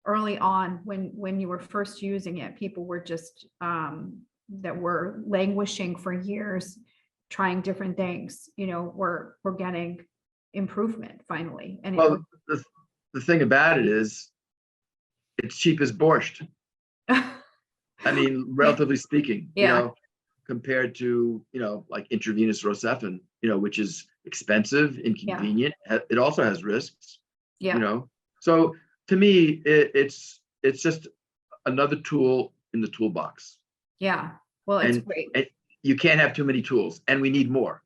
A: Early on, when you were first using it, people were just that were languishing for years, trying different things. We're getting improvement finally. And
B: well, the thing about it is, it's cheap as borscht. Relatively speaking,
A: yeah.
B: Compared to, like intravenous Rocephin, which is expensive, inconvenient. Yeah. It also has risks.
A: Yeah.
B: So to me, it's just another tool in the toolbox.
A: Yeah. Well, it's great.
B: And you can't have too many tools, and we need more.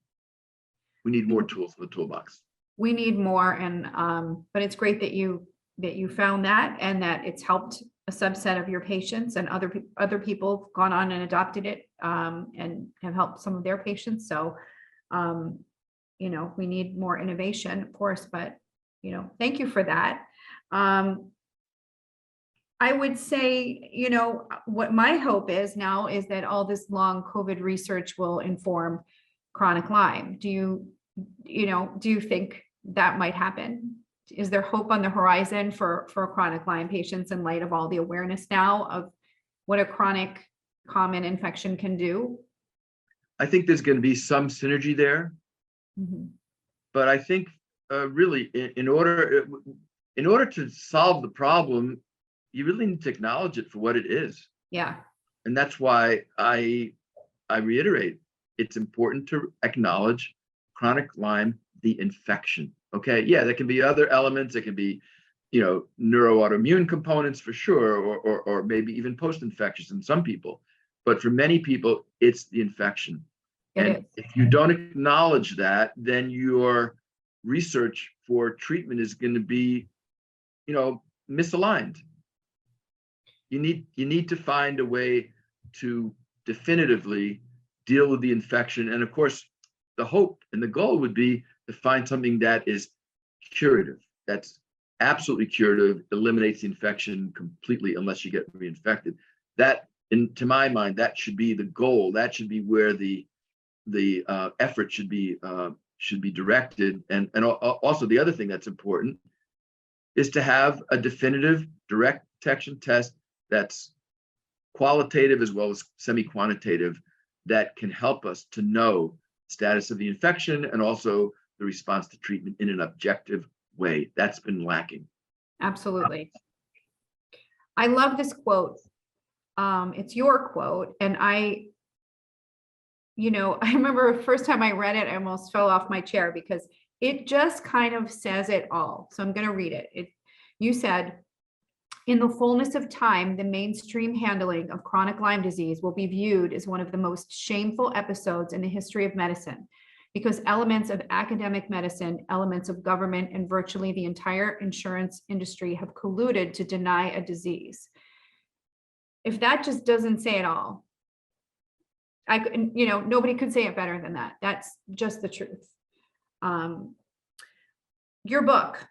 B: We need more tools in the toolbox.
A: We need more, and but it's great that you found that, and that it's helped a subset of your patients, and other people have gone on and adopted it and have helped some of their patients. So, we need more innovation, of course, but, thank you for that. I would say, what my hope is now is that all this long COVID research will inform chronic Lyme. Do you think that might happen? Is there hope on the horizon for chronic Lyme patients in light of all the awareness now of what a chronic common infection can do?
B: I think there's going to be some synergy there. Mm-hmm. But I think really in order to solve the problem, you really need to acknowledge it for what it is.
A: Yeah.
B: And that's why I reiterate, it's important to acknowledge chronic Lyme, the infection. Okay. Yeah, there can be other elements. It can be neuroautoimmune components for sure, or maybe even post-infectious in some people. But for many people, it's the infection. And if you don't acknowledge that, then your research for treatment is going to be, misaligned. You need to find a way to definitively deal with the infection. And of course, the hope and the goal would be to find something that is curative, that's absolutely curative, eliminates the infection completely unless you get reinfected. That, to my mind, that should be the goal. That should be where the effort should be directed. And also the other thing that's important is to have a definitive direct detection test that's qualitative as well as semi-quantitative, that can help us to know the status of the infection and also the response to treatment in an objective way. That's been lacking.
A: Absolutely. I love this quote. It's your quote. And I remember the first time I read it, I almost fell off my chair because it just kind of says it all. So I'm going to read it. You said, "In the fullness of time, the mainstream handling of chronic Lyme disease will be viewed as one of the most shameful episodes in the history of medicine, because elements of academic medicine, elements of government, and virtually the entire insurance industry have colluded to deny a disease." If that just doesn't say it all, nobody could say it better than that. That's just the truth. Your book,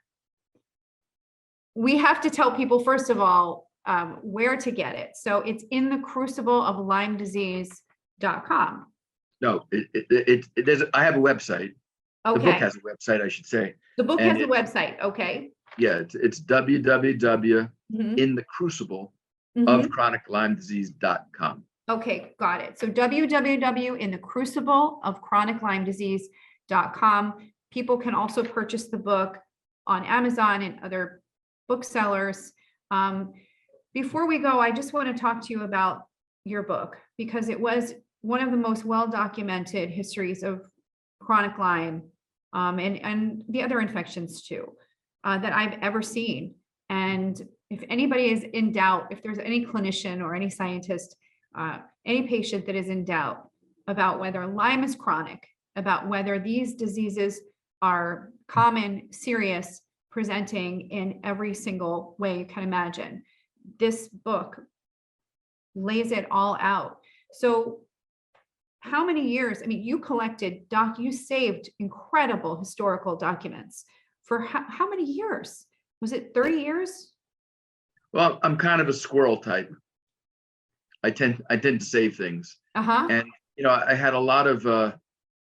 A: we have to tell people, first of all, where to get it. So it's in the crucible of Lyme disease.com.
B: No, I have a website.
A: Okay.
B: The book has a website, I should say.
A: The book has a website. Okay.
B: Yeah, it's www.inthecrucibleofchroniclymedisease.com.
A: Okay, got it. So www.inthecrucibleofchroniclymedisease.com. People can also purchase the book on Amazon and other booksellers. Before we go, I just want to talk to you about your book, because it was one of the most well-documented histories of chronic Lyme, and the other infections too, that I've ever seen. And if anybody is in doubt, if there's any clinician or any scientist, any patient that is in doubt about whether Lyme is chronic, about whether these diseases are common, serious, presenting in every single way you can imagine, this book lays it all out. So how many years? I mean, you you saved incredible historical documents for how many years? Was it 30 years?
B: Well, I'm kind of a squirrel type. I tend to save things. And, I had a lot of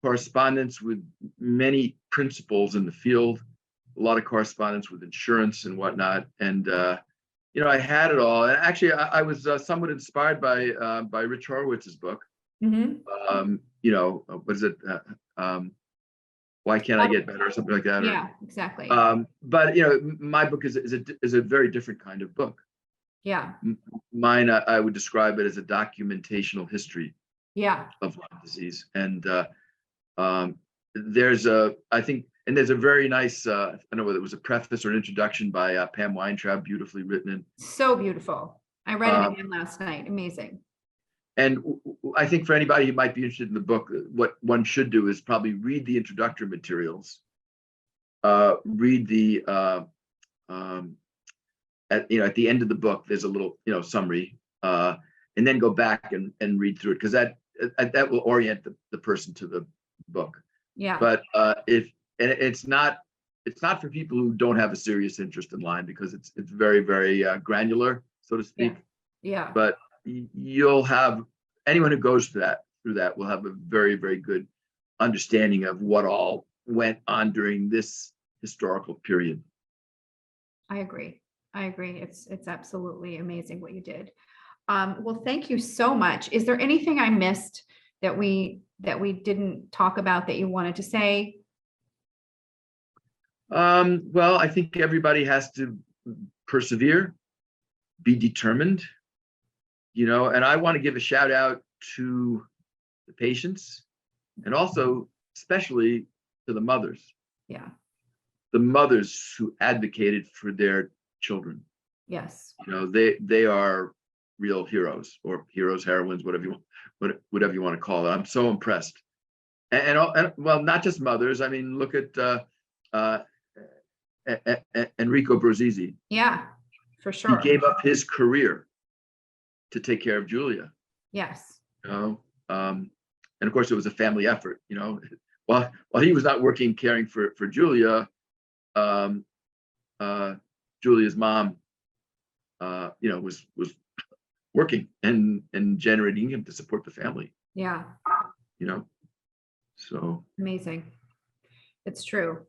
B: correspondence with many principals in the field, a lot of correspondence with insurance and whatnot. And, I had it all. And actually, I was somewhat inspired by Rich Horowitz's book.
A: Mm-hmm.
B: What is it? Why Can't I Get Better, or something like that?
A: Yeah, exactly.
B: But my book is a very different kind of book.
A: Yeah.
B: Mine, I would describe it as a documentational history.
A: Yeah.
B: Of Lyme disease, and there's a very nice, I don't know whether it was a preface or an introduction by Pam Weintraub, beautifully written.
A: So beautiful. I read it again last night. Amazing.
B: And I think for anybody who might be interested in the book, what one should do is probably read the introductory materials, read the at the end of the book, there's a little summary, and then go back and read through it, because that will orient the person to the book.
A: Yeah.
B: But it's not for people who don't have a serious interest in Lyme, because it's very, very granular, so to speak.
A: Yeah.
B: But you'll have, anyone who goes through that will have a very, very good understanding of what all went on during this historical period.
A: I agree. It's absolutely amazing what you did. Well, thank you so much. Is there anything I missed that we didn't talk about that you wanted to say?
B: Well, I think everybody has to persevere, be determined, and I want to give a shout out to the patients, and also especially to the mothers.
A: Yeah.
B: the mothers who advocated for their children.
A: Yes.
B: You know, they are real heroes, or heroes, heroines, whatever you want to call it. I'm so impressed. And well, not just mothers. I mean, look at Enrico Brozzi.
A: Yeah, for
B: He
A: sure.
B: gave up his career to take care of Julia.
A: Yes.
B: You know, and of course it was a family effort. You know, while he was not working caring for Julia, Julia's mom, you know, was working and generating income to support the family.
A: Yeah.
B: You know, so
A: amazing. It's true.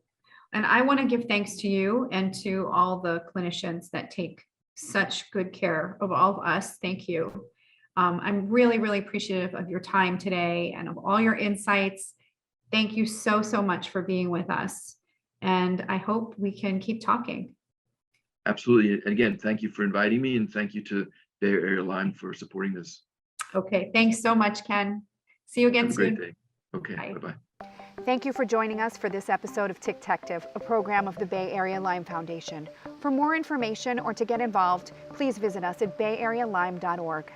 A: And I want to give thanks to you and to all the clinicians that take such good care of all of us. Thank you. I'm really, really appreciative of your time today and of all your insights. Thank you so, so much for being with us. And I hope we can keep talking.
B: Absolutely. And again, thank you for inviting me, and thank you to Bay Area Lyme for supporting this.
A: Okay. Thanks so much, Ken. See you again
B: Have a
A: soon.
B: great day. Okay.
A: Bye.
B: Bye-bye.
C: Thank you for joining us for this episode of Tick-Tective, a program of the Bay Area Lyme Foundation. For more information or to get involved, please visit us at bayarealyme.org.